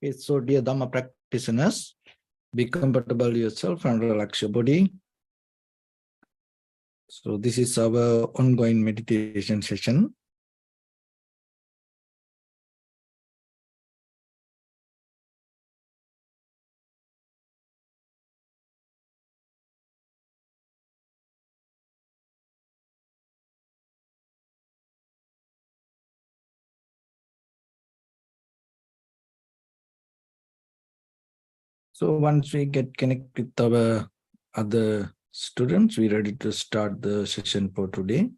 Okay, so dear Dhamma practitioners, be comfortable yourself and relax your body. So this is our ongoing meditation session. So once we get connected with our other students, we're ready to start the session for today.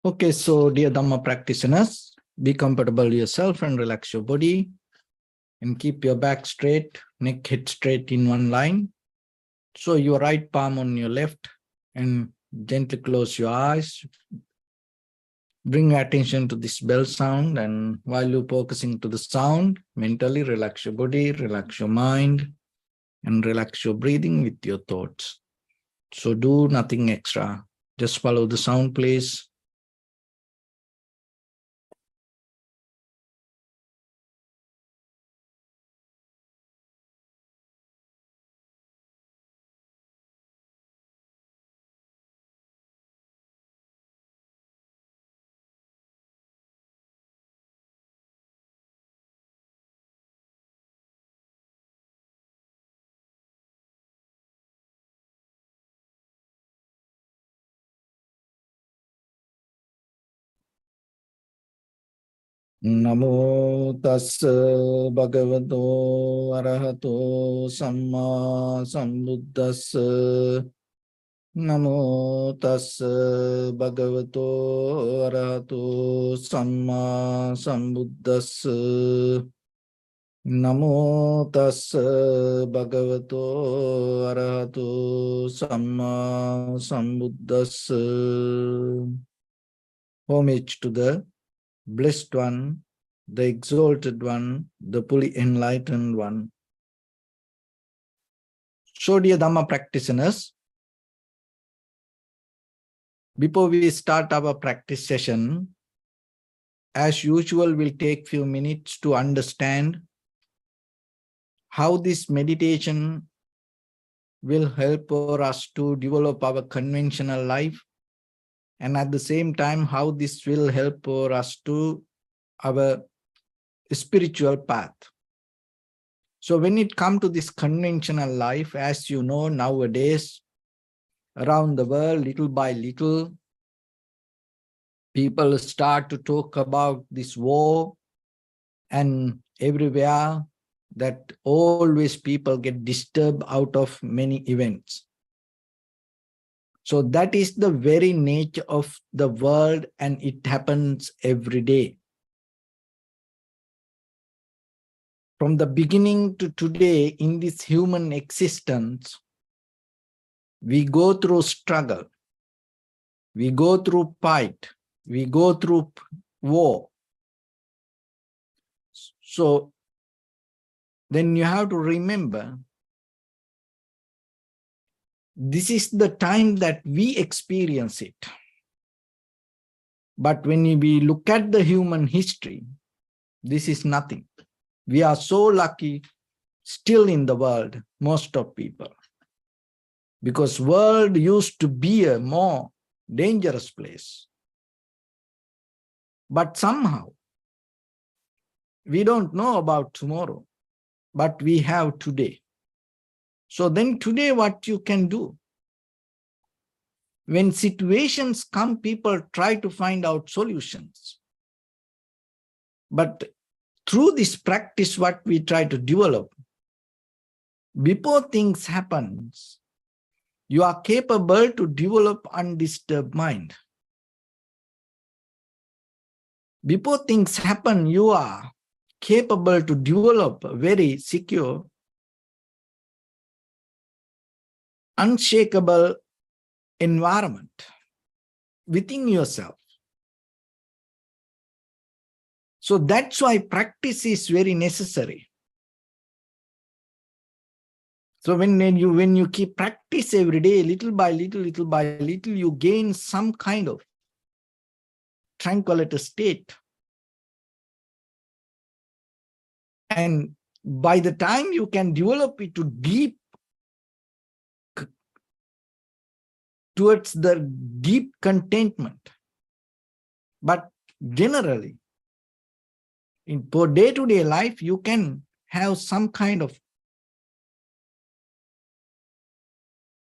Okay, so dear Dhamma practitioners, be comfortable yourself and relax your body and keep your back straight, neck head straight in one line. So your right palm on your left and gently close your eyes. Bring your attention to this bell sound, and while you're focusing to the sound, mentally relax your body, relax your mind, and relax your breathing with your thoughts. So do nothing extra. Just follow the sound, please. Namo tassa bhagavato arahato samma sambuddhassa. Namo tassa bhagavato arahato samma sambuddhassa. Namo tassa bhagavato arahato samma sambuddhassa. Homage to the Blessed One, the Exalted One, the fully enlightened One. So dear Dhamma practitioners, before we start our practice session, as usual, we'll take few minutes to understand how this meditation will help for us to develop our conventional life, and at the same time, how this will help for us to our spiritual path. So when it comes to this conventional life, as you know, nowadays, around the world, little by little, people start to talk about this war, and everywhere that always people get disturbed out of many events. So that is the very nature of the world, and it happens every day. From the beginning to today, in this human existence, we go through struggle, we go through fight, we go through war. So then you have to remember, this is the time that we experience it. But when we look at the human history, this is nothing. We are so lucky still in the world, most of people. Because world used to be a more dangerous place. But somehow, we don't know about tomorrow, but we have today. So then today what you can do? When situations come, people try to find out solutions. But through this practice, what we try to develop, before things happen, you are capable to develop undisturbed mind. Before things happen, you are capable to develop a very secure, unshakable environment within yourself. So that's why practice is very necessary. So when you keep practice every day, little by little, you gain some kind of tranquility state. And by the time you can develop it to deep, towards the deep contentment. But generally, for day-to-day life, you can have some kind of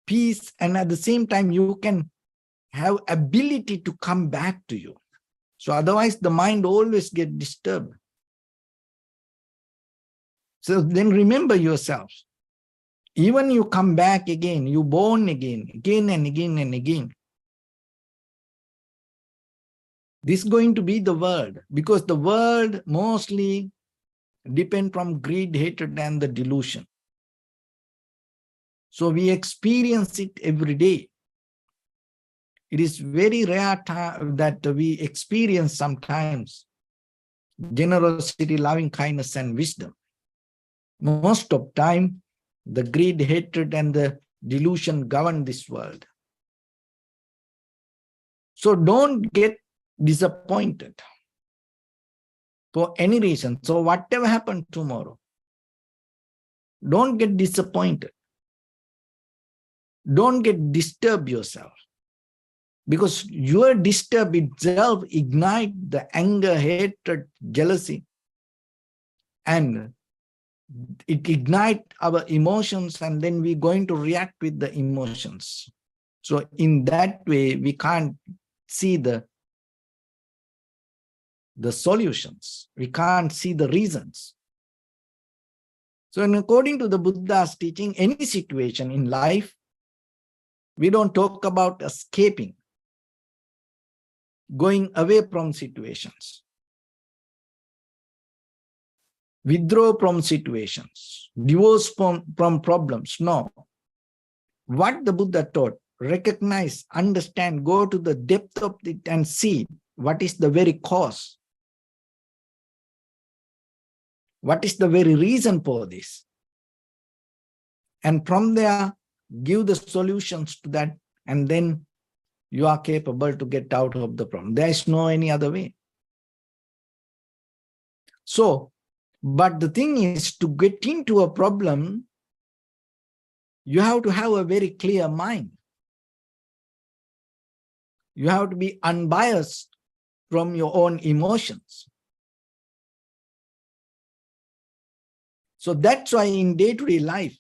peace, and at the same time, you can have ability to come back to you. So otherwise, the mind always gets disturbed. So then remember yourself. Even you come back again, you born again and again and again. This is going to be the world, because the world mostly depend from greed, hatred, and the delusion. So we experience it every day. It is very rare that we experience sometimes generosity, loving kindness, and wisdom. Most of time, the greed, hatred, and the delusion govern this world. So don't get disappointed for any reason. So whatever happened tomorrow, don't get disappointed. Don't get disturbed yourself, because your disturb itself ignite the anger, hatred, jealousy, and it ignite our emotions, and then we're going to react with the emotions. So in that way, we can't see the solutions. We can't see the reasons. So according to the Buddha's teaching, any situation in life, we don't talk about escaping, going away from situations, withdraw from situations, divorce from problems. No. What the Buddha taught, recognize, understand, go to the depth of it and see what is the very cause. What is the very reason for this? And from there, give the solutions to that, and then you are capable to get out of the problem. There is no any other way. So, but the thing is, to get into a problem, you have to have a very clear mind. You have to be unbiased from your own emotions. So that's why in day-to-day life,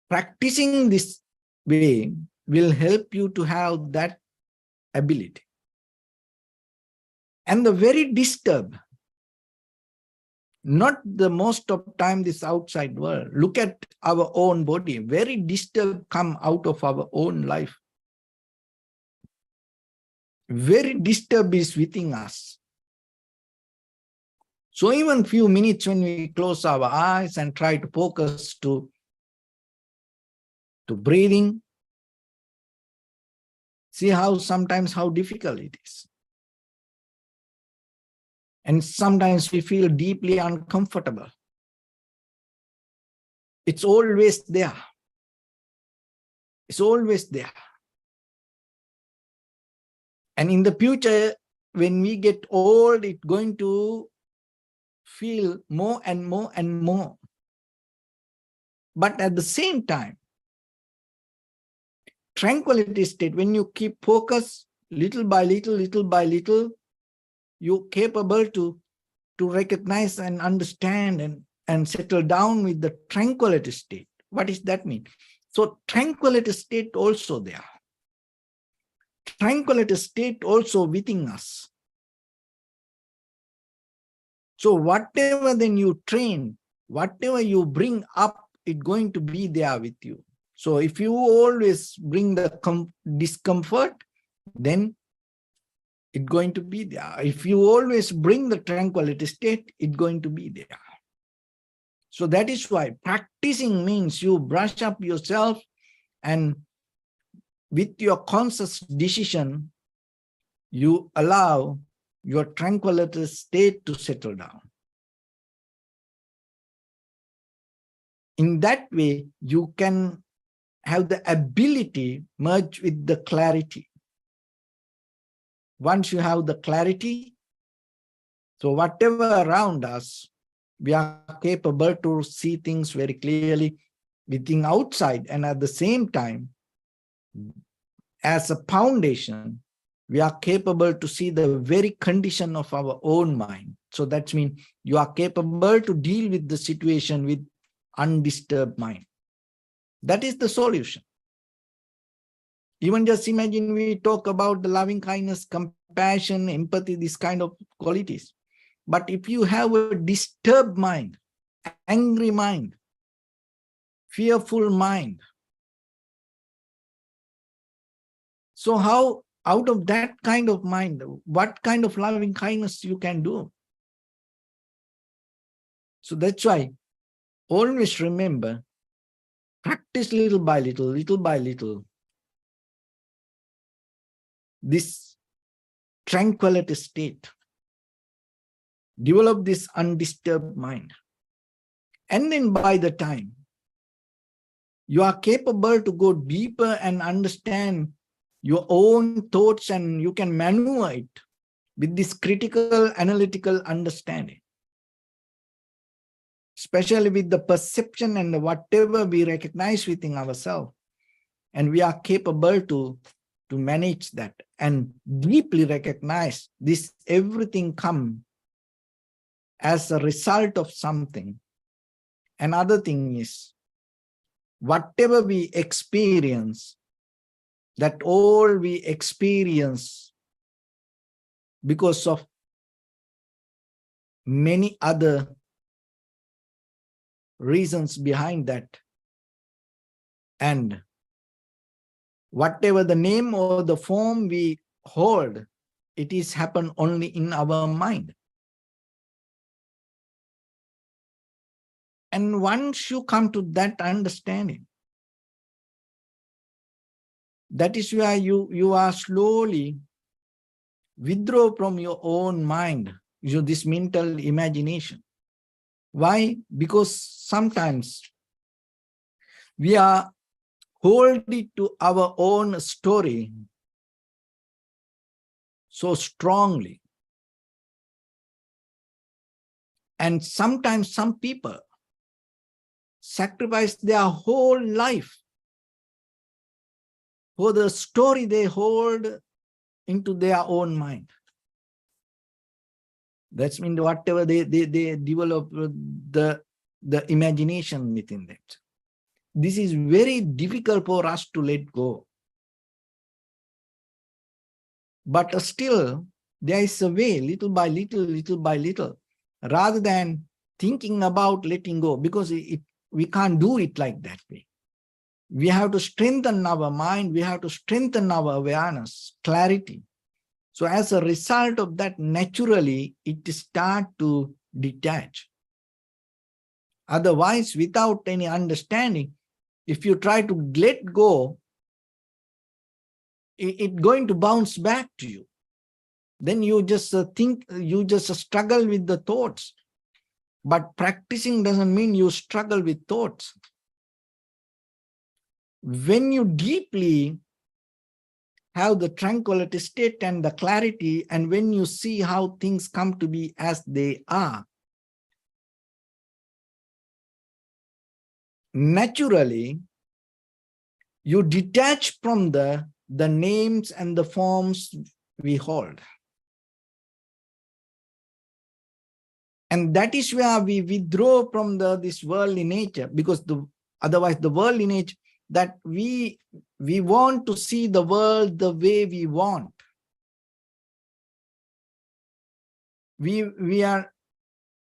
practicing this way will help you to have that ability. And the very disturbed, not the most of time this outside world. Look at our own body. Very disturbed come out of our own life. Very disturbed is within us. So even few minutes when we close our eyes and try to focus to breathing, see how sometimes how difficult it is. And sometimes we feel deeply uncomfortable. It's always there. It's always there. And in the future, when we get old, it's going to feel more and more and more. But at the same time, tranquility state, when you keep focus little by little, you're capable to recognize and understand and settle down with the tranquility state. What does that mean? So tranquility state also there. Tranquility state also within us. So whatever then you train, whatever you bring up, it's going to be there with you. So if you always bring the discomfort, then It's going to be there. If you always bring the tranquility state, it's going to be there. So that is why practicing means you brush up yourself, and with your conscious decision, you allow your tranquility state to settle down. In that way, you can have the ability merge with the clarity. Once you have the clarity, so whatever around us, we are capable to see things very clearly within outside, and at the same time, as a foundation, we are capable to see the very condition of our own mind. So that means you are capable to deal with the situation with undisturbed mind. That is the solution. Even just imagine we talk about the loving kindness, compassion, empathy, this kind of qualities. But if you have a disturbed mind, angry mind, fearful mind, so how out of that kind of mind, what kind of loving kindness you can do? So that's why always remember, practice little by little, this tranquility state. Develop this undisturbed mind. And then by the time you are capable to go deeper and understand your own thoughts, and you can maneuver it with this critical analytical understanding, especially with the perception and whatever we recognize within ourselves, and we are capable to manage that and deeply recognize this everything come as a result of something. Another thing is, whatever we experience, that all we experience because of many other reasons behind that. And whatever the name or the form we hold, it is happen only in our mind. And once you come to that understanding, that is where you are slowly withdraw from your own mind, this mental imagination. Why? Because sometimes we are holding to our own story so strongly. And sometimes some people sacrifice their whole life for the story they hold into their own mind. That means whatever they develop the imagination within them. This is very difficult for us to let go. But still, there is a way, little by little, rather than thinking about letting go, because we can't do it like that way. We have to strengthen our mind, we have to strengthen our awareness, clarity. So as a result of that, naturally, it starts to detach. Otherwise, without any understanding, if you try to let go, it's going to bounce back to you. Then you just think, you just struggle with the thoughts. But practicing doesn't mean you struggle with thoughts. When you deeply have the tranquility state and the clarity, and when you see how things come to be as they are, naturally, you detach from the names and the forms we hold. And that is where we withdraw from this worldly nature, because otherwise the worldly nature, that we want to see the world the way we want. We are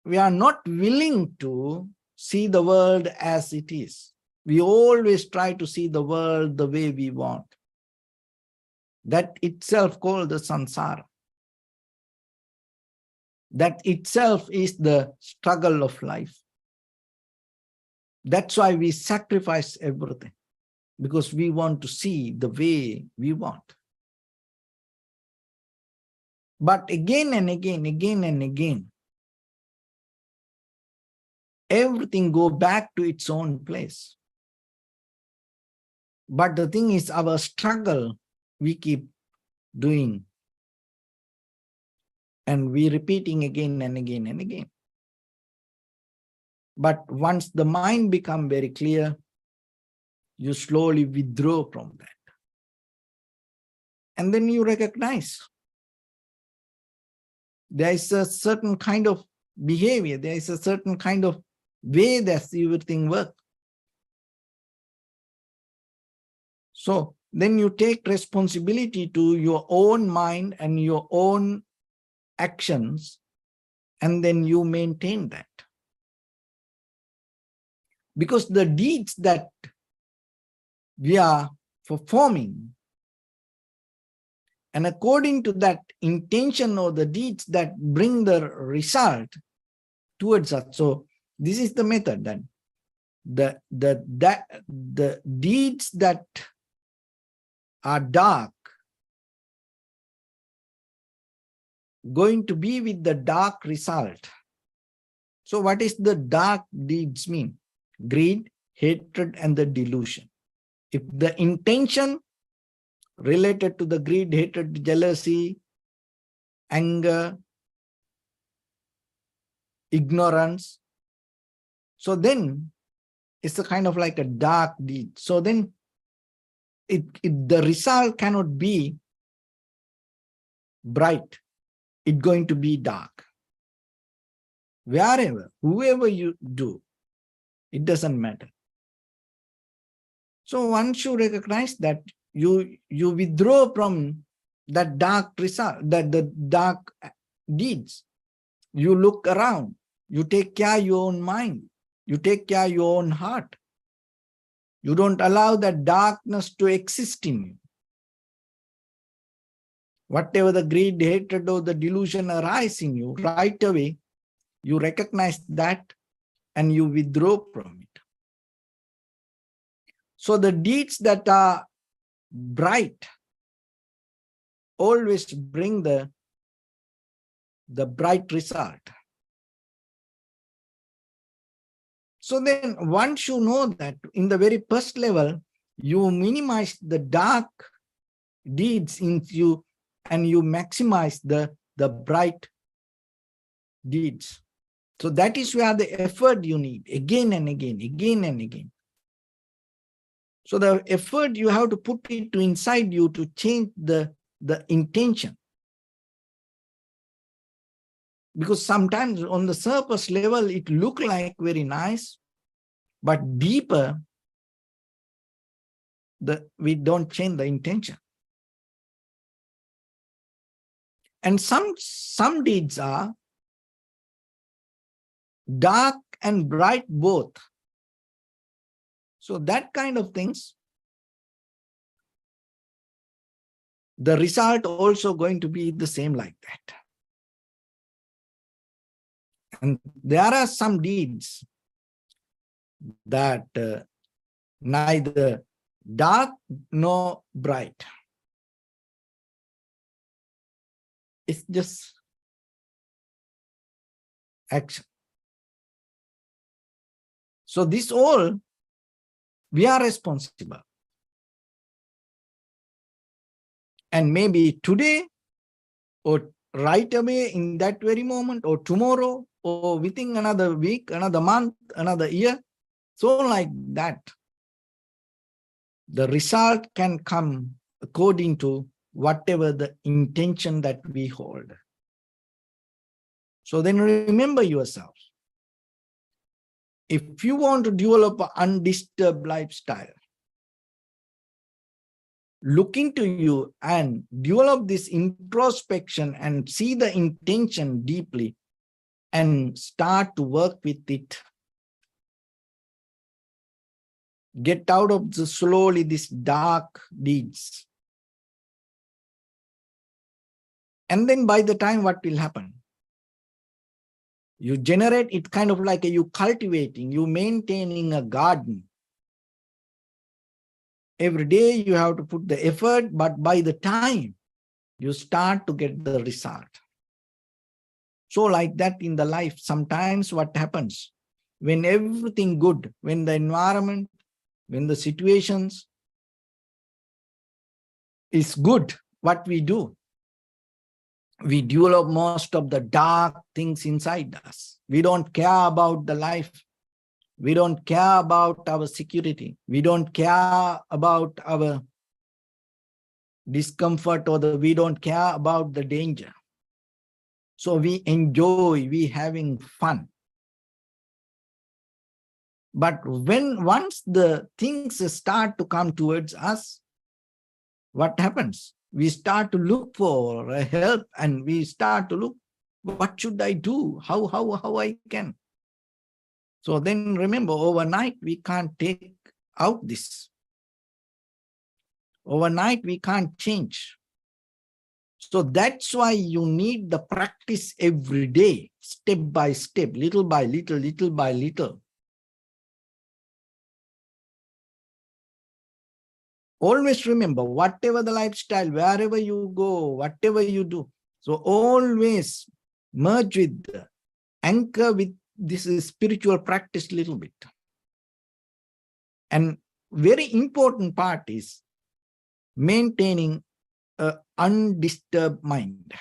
not willing to see the world as it is. We always try to see the world the way we want. That itself called the samsara. That itself is the struggle of life. That's why we sacrifice everything, because we want to see the way we want. But again and again, everything go back to its own place. But the thing is, our struggle, we keep doing. And we repeating again and again and again. But once the mind become very clear, you slowly withdraw from that. And then you recognize there is a certain kind of behavior, there is a certain kind of way that everything works. So then you take responsibility to your own mind and your own actions, and then you maintain that. Because the deeds that we are performing, and according to that intention or the deeds that bring the result towards us. So this is the method then. The deeds that are dark going to be with the dark result. So what is the dark deeds mean? Greed, hatred, and the delusion. If the intention related to the greed, hatred, jealousy, anger, ignorance, so then it's a kind of like a dark deed. So then the result cannot be bright. It's going to be dark. Wherever, whoever you do, it doesn't matter. So once you recognize that, you withdraw from that dark result, that the dark deeds. You look around, you take care of your own mind, you take care of your own heart. You don't allow that darkness to exist in you. Whatever the greed, hatred, or the delusion arise in you, right away, you recognize that and you withdraw from it. So the deeds that are bright always bring the bright result. So then once you know that, in the very first level, you minimize the dark deeds in you and you maximize the bright deeds. So that is where the effort you need, again and again, again and again. So the effort you have to put it to inside you to change the intention. Because sometimes on the surface level, it looks like very nice, but deeper, we don't change the intention. And some deeds are dark and bright both. So that kind of things, the result also going to be the same like that. And there are some deeds that neither dark nor bright. It's just action. So this all, we are responsible. And maybe today, or right away in that very moment, or tomorrow, or within another week, another month, another year, so like that. The result can come according to whatever the intention that we hold. So then remember yourself. If you want to develop an undisturbed lifestyle, look into you and develop this introspection and see the intention deeply and start to work with it. Get out of slowly these dark deeds. And then by the time, what will happen? You generate it kind of like you cultivating, you maintaining a garden. Every day you have to put the effort, but by the time you start to get the result. So like that in the life, sometimes what happens, when everything good, when the environment, when the situations is good, what we do? We develop most of the dark things inside us. We don't care about the life. We don't care about our security. We don't care about our discomfort, or we don't care about the danger. So we enjoy, we having fun. But once the things start to come towards us, what happens? We start to look for help, and we start to look, what should I do? How I can? So then remember, overnight we can't take out this. Overnight we can't change. So that's why you need the practice every day, step by step, little by little, little by little. Always remember, whatever the lifestyle, wherever you go, whatever you do, so always merge with, anchor with this spiritual practice little bit. And very important part is maintaining an undisturbed mind.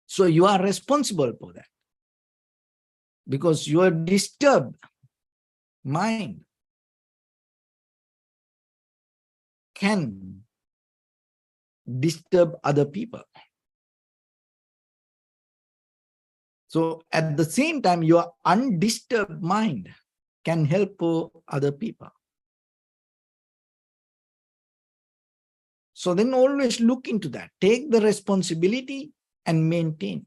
So you are responsible for that, because your disturbed mind can disturb other people. So at the same time, your undisturbed mind can help other people. So then always look into that. Take the responsibility and maintain.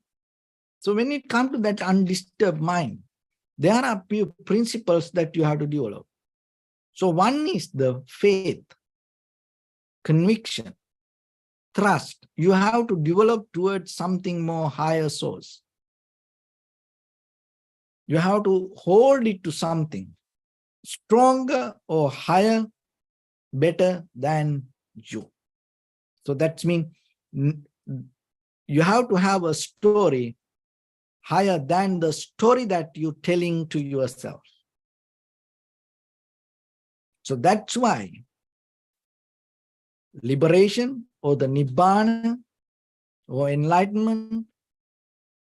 So when it comes to that undisturbed mind, there are a few principles that you have to develop. So one is the faith, conviction, trust. You have to develop towards something more higher source. You have to hold it to something stronger or higher, better than you. So that means you have to have a story higher than the story that you're telling to yourself. So that's why liberation or the Nibbana or enlightenment,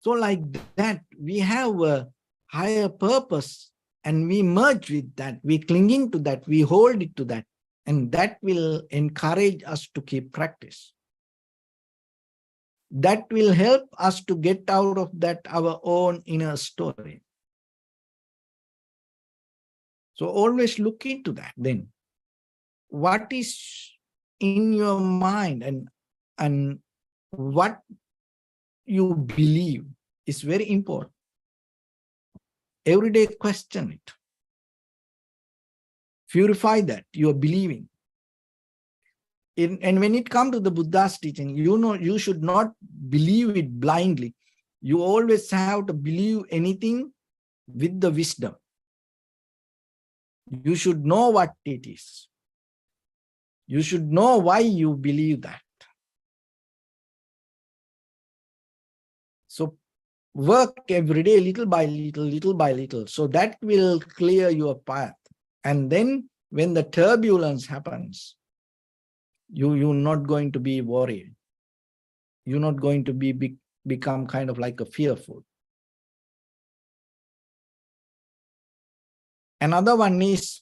so like that, we have a higher purpose and we merge with that, we clinging to that, we hold it to that, and that will encourage us to keep practice. That will help us to get out of that our own inner story. So always look into that. Then what is in your mind and what you believe is very important. Every day question it. Purify that you are believing. And when it comes to the Buddha's teaching, you should not believe it blindly. You always have to believe anything with the wisdom. You should know what it is. You should know why you believe that. So work every day, little by little, little by little. So that will clear your path. And then when the turbulence happens, you're not going to be worried. You're not going to become kind of like a fearful. Another one is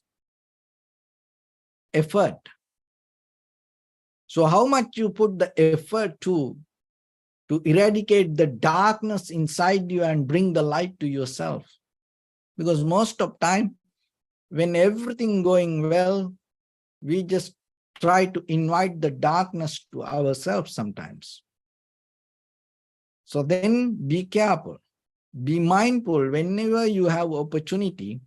effort. So how much you put the effort to eradicate the darkness inside you and bring the light to yourself. Because most of time, when everything going well, we just try to invite the darkness to ourselves sometimes. So then be careful, be mindful whenever you have opportunity,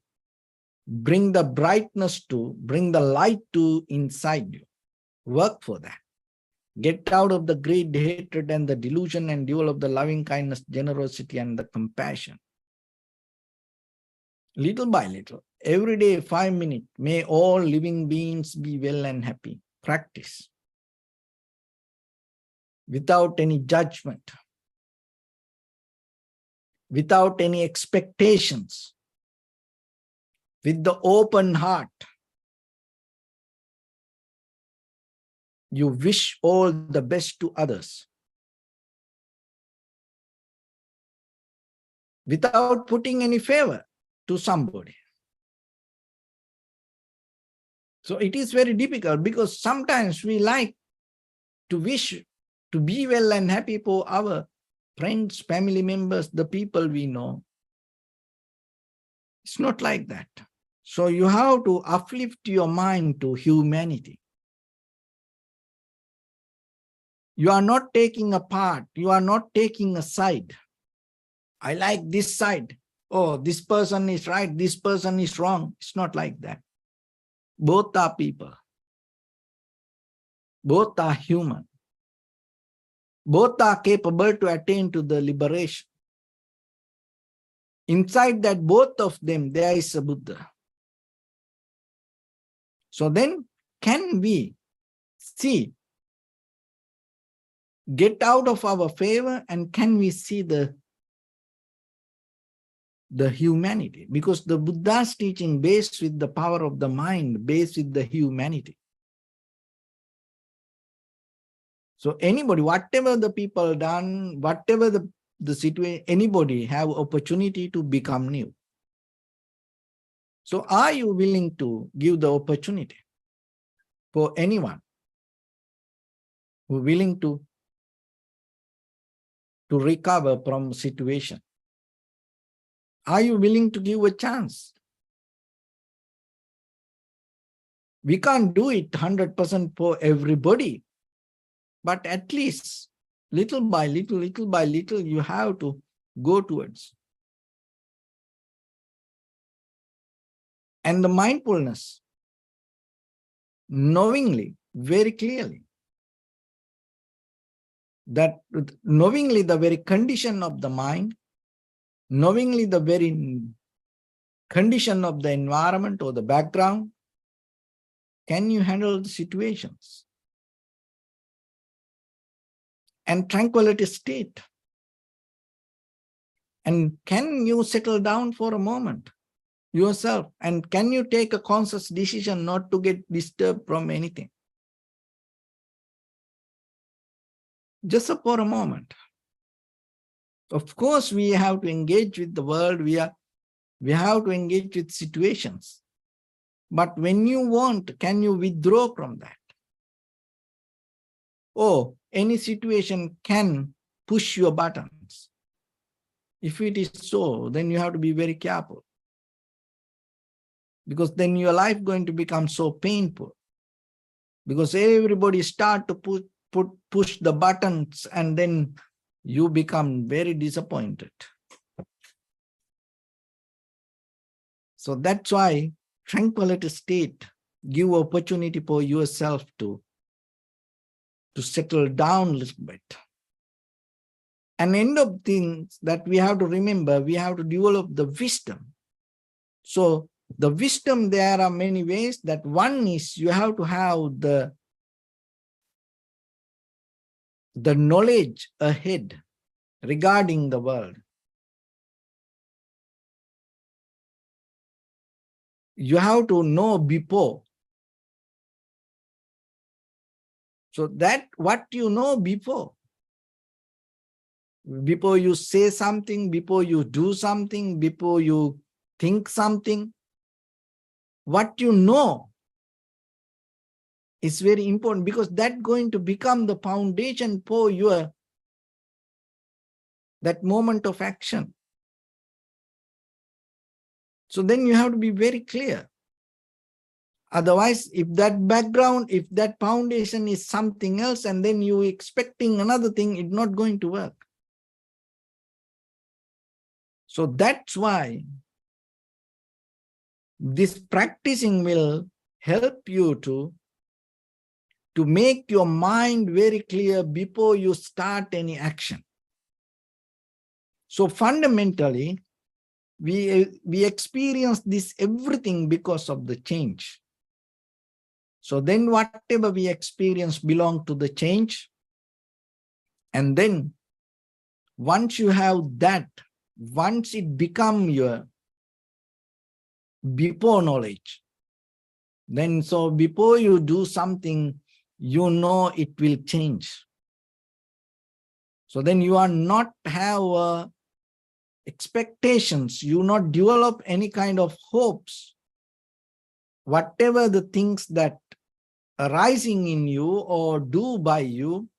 bring the brightness to, bring the light to inside you. Work for that. Get out of the greed, hatred, and the delusion, and develop the loving kindness, generosity, and the compassion. Little by little, every day, 5 minutes, may all living beings be well and happy. Practice without any judgment, without any expectations, with the open heart. You wish all the best to others without putting any favor to somebody. So it is very difficult because sometimes we like to wish to be well and happy for our friends, family members, the people we know. It's not like that. So you have to uplift your mind to humanity. You are not taking a part. You are not taking a side. I like this side. Oh, this person is right. This person is wrong. It's not like that. Both are people. Both are human. Both are capable to attain to the liberation. Inside that both of them, there is a Buddha. So then, can we see, get out of our favor, and can we see the humanity? Because the Buddha's teaching based with the power of the mind, based with the humanity. So anybody, whatever the people done, whatever the situation, anybody have opportunity to become new. So are you willing to give the opportunity for anyone who willing to recover from situation? Are you willing to give a chance? We can't do it 100% for everybody, but at least little by little, you have to go towards. And the mindfulness, knowingly, very clearly, that knowingly the very condition of the mind, knowingly the very condition of the environment or the background, can you handle the situations? And tranquility state. And can you settle down for a moment yourself? And can you take a conscious decision not to get disturbed from anything? Just for a moment. Of course, we have to engage with the world. We have to engage with situations. But when you want, can you withdraw from that? Oh, any situation can push your buttons. If it is so, then you have to be very careful. Because then your life going to become so painful. Because everybody start to push the buttons, and then you become very disappointed. So that's why tranquility state give opportunity for yourself to settle down a little bit. And end of things that we have to remember, we have to develop the wisdom. So the wisdom, there are many ways. That one is you have to have the knowledge ahead regarding the world. You have to know before. So that what you know before you say something, before you do something, before you think something, what you know is very important, because that's going to become the foundation for your that moment of action. So then you have to be very clear. Otherwise, if that background, if that foundation is something else, and then you expecting another thing, it's not going to work. So that's why this practicing will help you to to make your mind very clear before you start any action. So fundamentally, we experience this everything because of the change. So then whatever we experience belong to the change. And then once you have that, once it become your before knowledge, then so before you do something, you know it will change. So then you are not have expectations, you not develop any kind of hopes. Whatever the things that arising in you or do by you,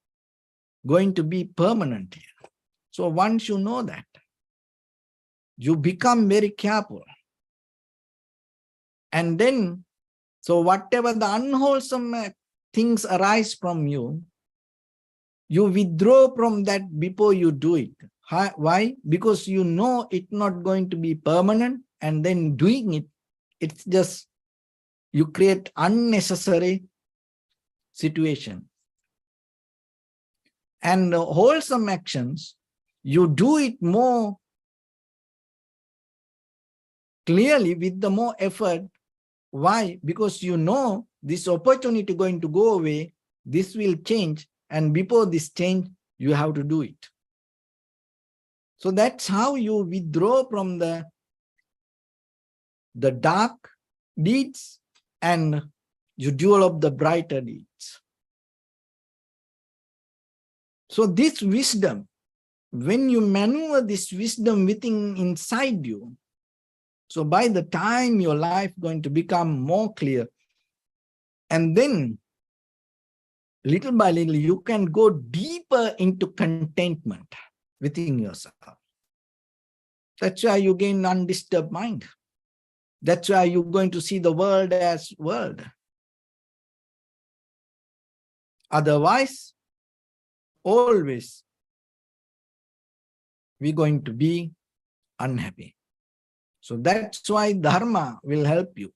going to be permanent here. So once you know that, you become very careful. And then, so whatever the unwholesome things arise from you, you withdraw from that before you do it. Why? Because you know it's not going to be permanent, and then doing it, it's just, you create unnecessary situation. And wholesome actions, you do it more clearly with the more effort. Why? Because you know this opportunity going to go away, this will change, and before this change, you have to do it. So that's how you withdraw from the dark deeds and you develop the brighter deeds. So this wisdom, when you maneuver this wisdom within inside you, so by the time your life going to become more clear, and then little by little, you can go deeper into contentment within yourself. That's why you gain undisturbed mind. That's why you're going to see the world as world. Otherwise, always we're going to be unhappy. So that's why Dharma will help you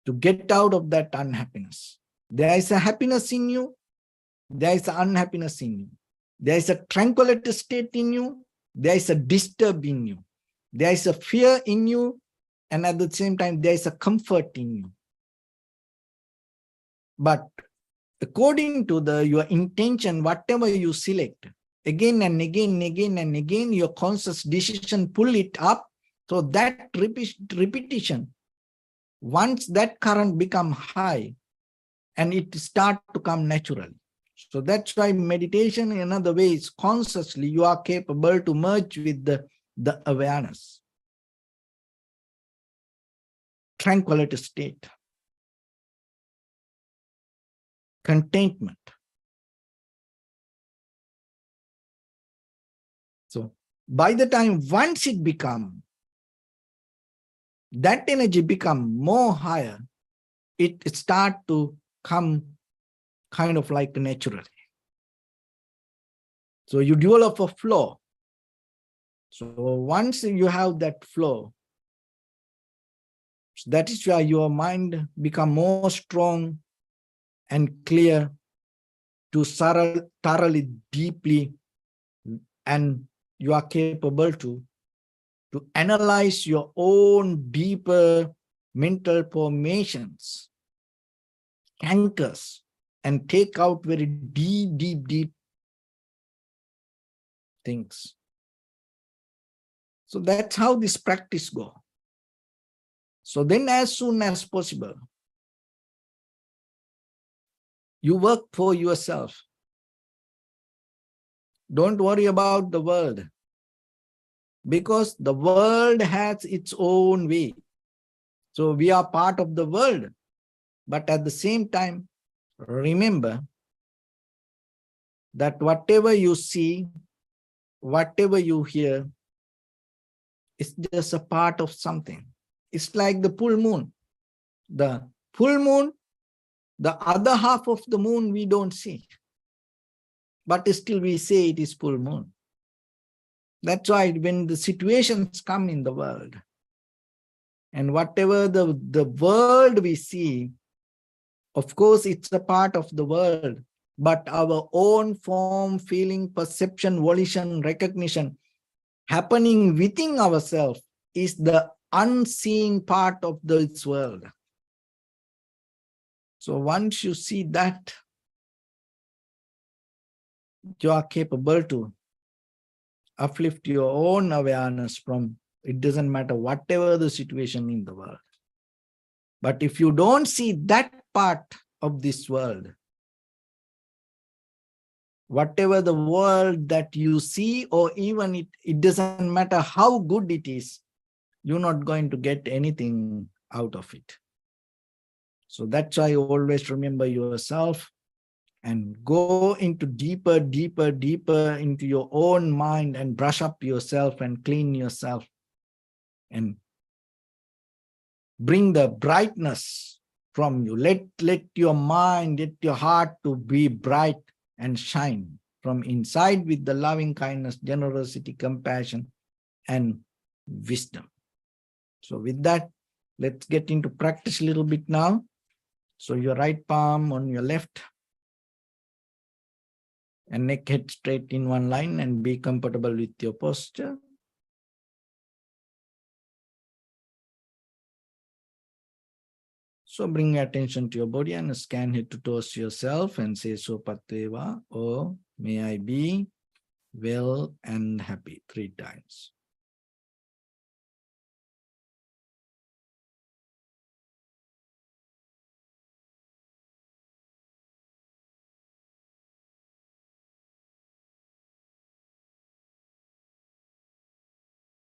to get out of that unhappiness. There is a happiness in you, there is an unhappiness in you. There is a tranquility state in you, there is a disturb in you. There is a fear in you, and at the same time, there is a comfort in you. But according to your intention, whatever you select, again and again and again and again, your conscious decision pull it up. So that repetition, once that current become high, and it start to come naturally. So that's why meditation, in another way, is consciously you are capable to merge with the awareness. Tranquility state. Contentment. So by the time once it become, that energy become more higher, it start to come kind of like naturally. So you develop a flow. So once you have that flow, that is why your mind become more strong and clear to thoroughly, deeply, and you are capable to analyze your own deeper mental formations, anchors, and take out very deep things. So that's how this practice goes. So then as soon as possible, you work for yourself. Don't worry about the world, because the world has its own way. So we are part of the world, but at the same time, remember that whatever you see, whatever you hear, is just a part of something. It's like the full moon. The full moon, the other half of the moon we don't see, but still we say it is full moon. That's why when the situations come in the world, and whatever the world we see, Of course, it's a part of the world, but our own form, feeling, perception, volition, recognition happening within ourselves is the unseen part of this world. So once you see that, you are capable to uplift your own awareness from, it doesn't matter whatever the situation in the world. But if you don't see that part of this world, whatever the world that you see, or even it doesn't matter how good it is, you're not going to get anything out of it. So that's why you always remember yourself and go into deeper, deeper, deeper into your own mind and brush up yourself and clean yourself and bring the brightness from you. Let your mind, let your heart to be bright and shine from inside with the loving kindness, generosity, compassion, and wisdom. So with that, let's get into practice a little bit now. So your right palm on your left and neck head straight in one line, and be comfortable with your posture. So bring your attention to your body and scan head to toes yourself and say Sopateva, or may I be well and happy 3 times.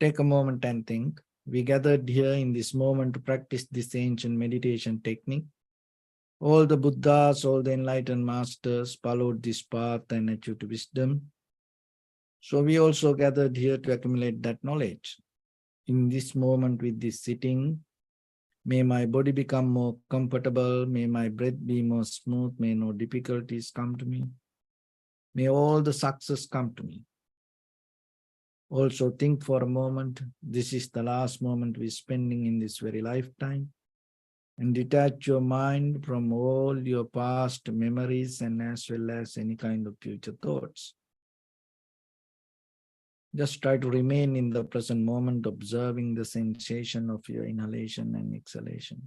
Take a moment and think. We gathered here in this moment to practice this ancient meditation technique. All the Buddhas, all the enlightened masters followed this path and achieved wisdom. So we also gathered here to accumulate that knowledge. In this moment with this sitting, may my body become more comfortable. May my breath be more smooth. May no difficulties come to me. May all the success come to me. Also think for a moment, this is the last moment we're spending in this very lifetime. And detach your mind from all your past memories and as well as any kind of future thoughts. Just try to remain in the present moment, observing the sensation of your inhalation and exhalation.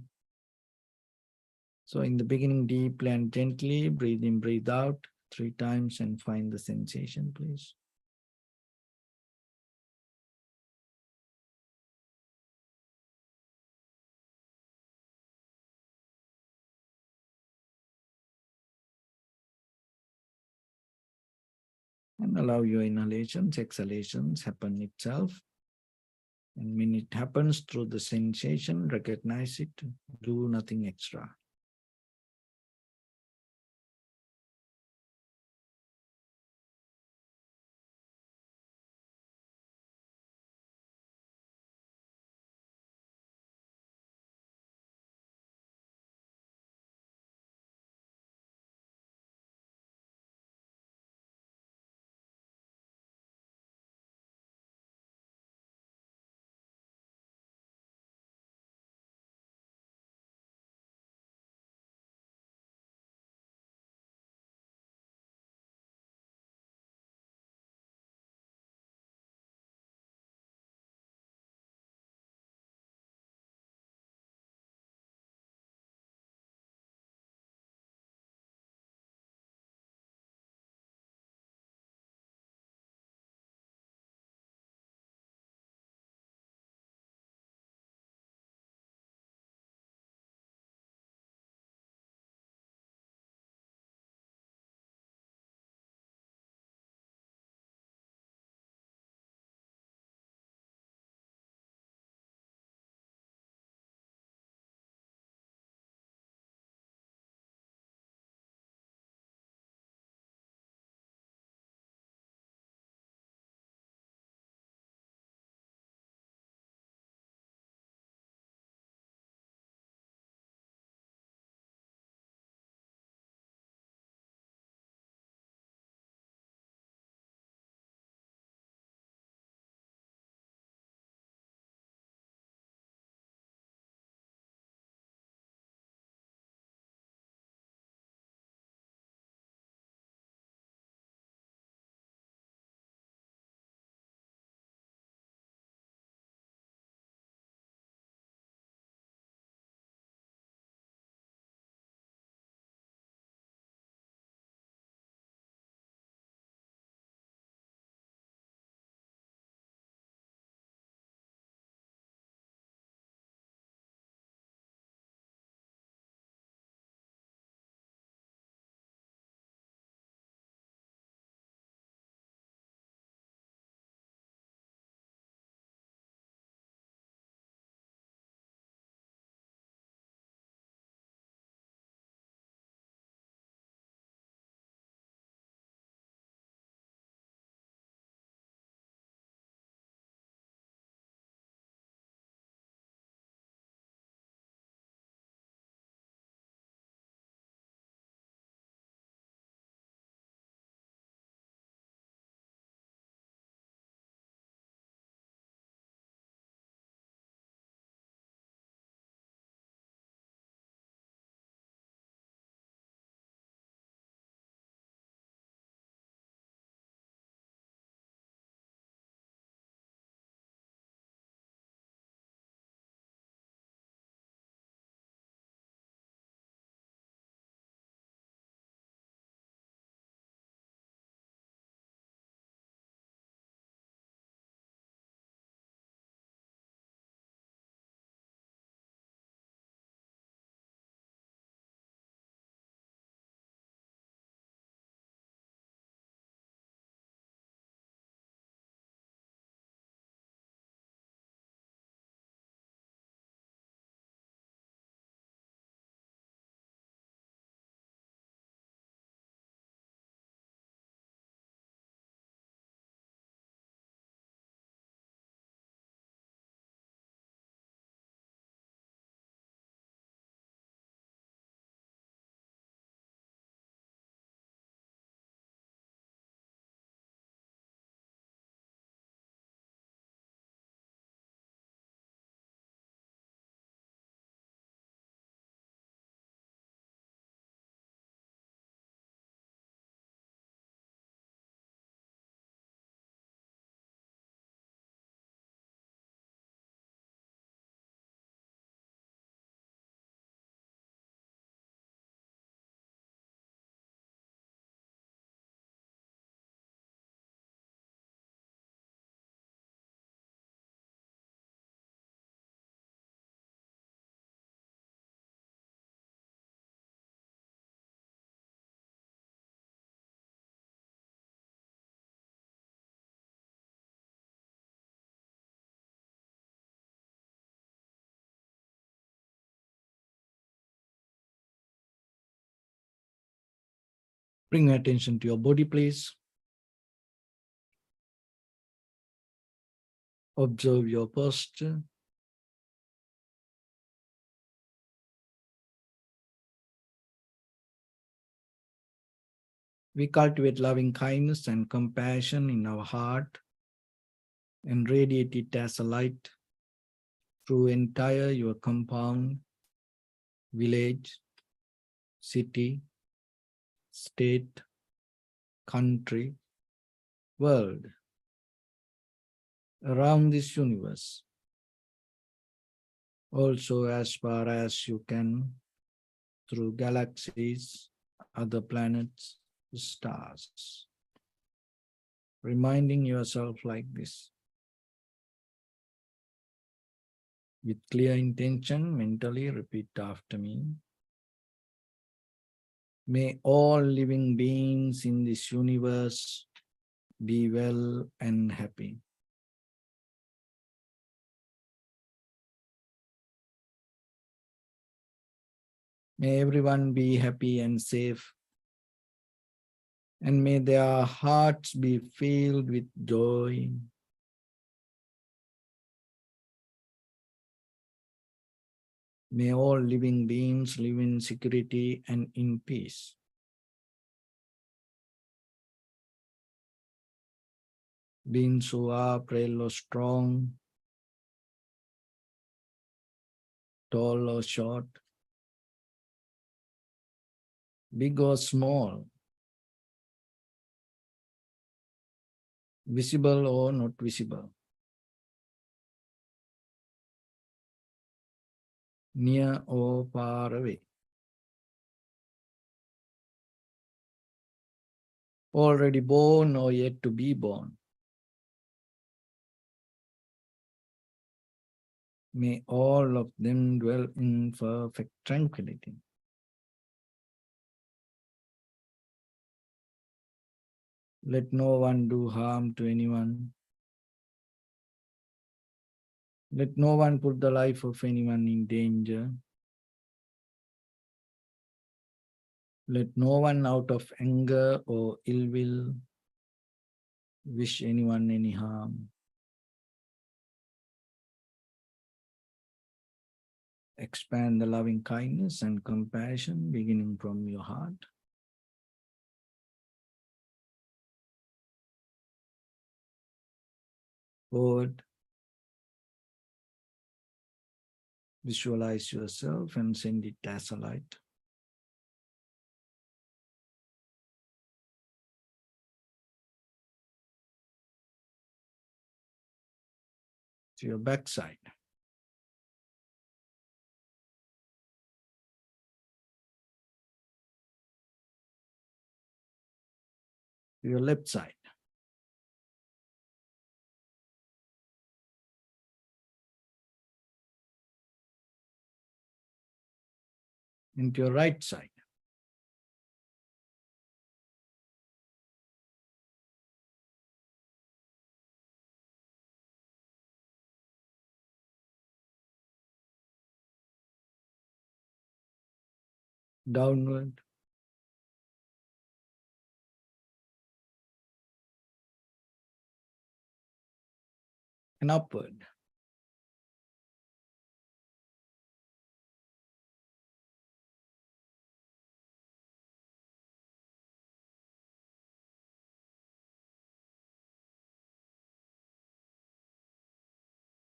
So in the beginning, deeply and gently, breathe in, breathe out 3 times and find the sensation, please. And allow your inhalations, exhalations happen itself. And when it happens through the sensation, recognize it, do nothing extra. Bring your attention to your body, please. Observe your posture. We cultivate loving kindness and compassion in our heart and radiate it as a light through entire your compound, village, city, state, country, world, around this universe. Also as far as you can, through galaxies, other planets, stars. Reminding yourself like this. With clear intention, mentally repeat after me. May all living beings in this universe be well and happy. May everyone be happy and safe. And may their hearts be filled with joy. May all living beings live in security and in peace. Beings who are frail or strong, tall or short, big or small, visible or not visible, near or far away, already born or yet to be born. May all of them dwell in perfect tranquility. Let no one do harm to anyone. Let no one put the life of anyone in danger. Let no one out of anger or ill will wish anyone any harm. Expand the loving kindness and compassion beginning from your heart. Forward. Visualize yourself and send it as a light. To your backside. To your left side. Into your right side. Downward. And upward.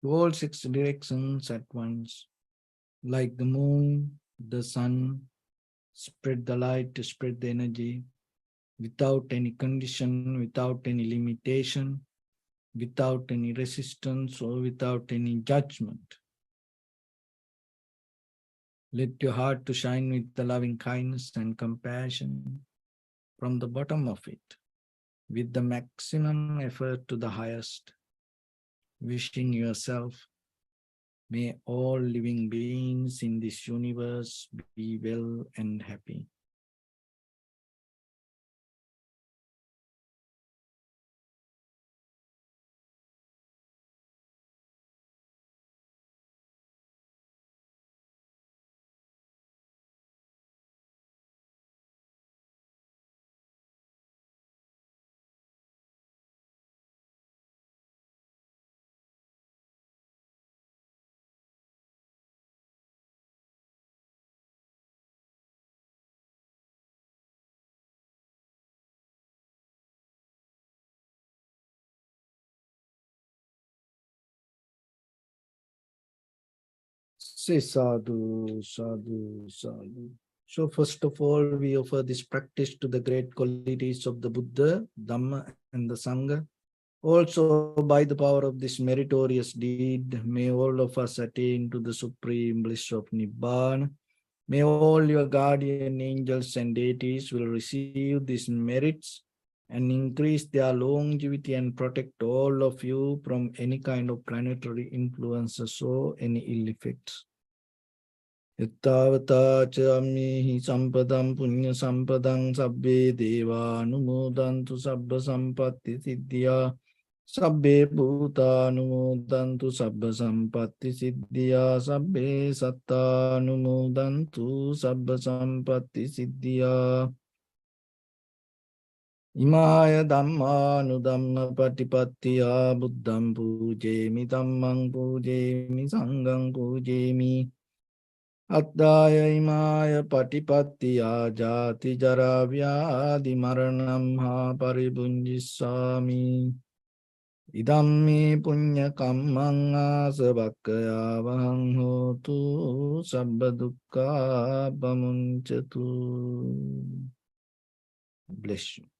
To all six directions at once. Like the moon, the sun, spread the light to spread the energy without any condition, without any limitation, without any resistance or without any judgment. Let your heart to shine with the loving kindness and compassion from the bottom of it, with the maximum effort to the highest, wishing yourself, may all living beings in this universe be well and happy. Say sadhu, sadhu, sadhu. So first of all, we offer this practice to the great qualities of the Buddha, Dhamma, and the Sangha. Also, by the power of this meritorious deed, may all of us attain to the supreme bliss of Nibbana. May all your guardian angels and deities will receive these merits and increase their longevity and protect all of you from any kind of planetary influences or any ill effects. Ittavata ca ammihi sampadam punya sampadam sabbe deva anumodantu sabba sampatti siddhya sabbe bhuta anumodantu sabba sampatti siddhya sabbe satta anumodantu sabba sampatti siddhya Imaya dhamma anudhamma patipattiya buddham pujemi dhammam pujemi sangham pujemi Addaya imaya patipattiya jati jara vyadi maranam ha paribunjissami Idammi punya kammang asavakkaya vahang hotu sabba dukkha pamunchatu. Bless you.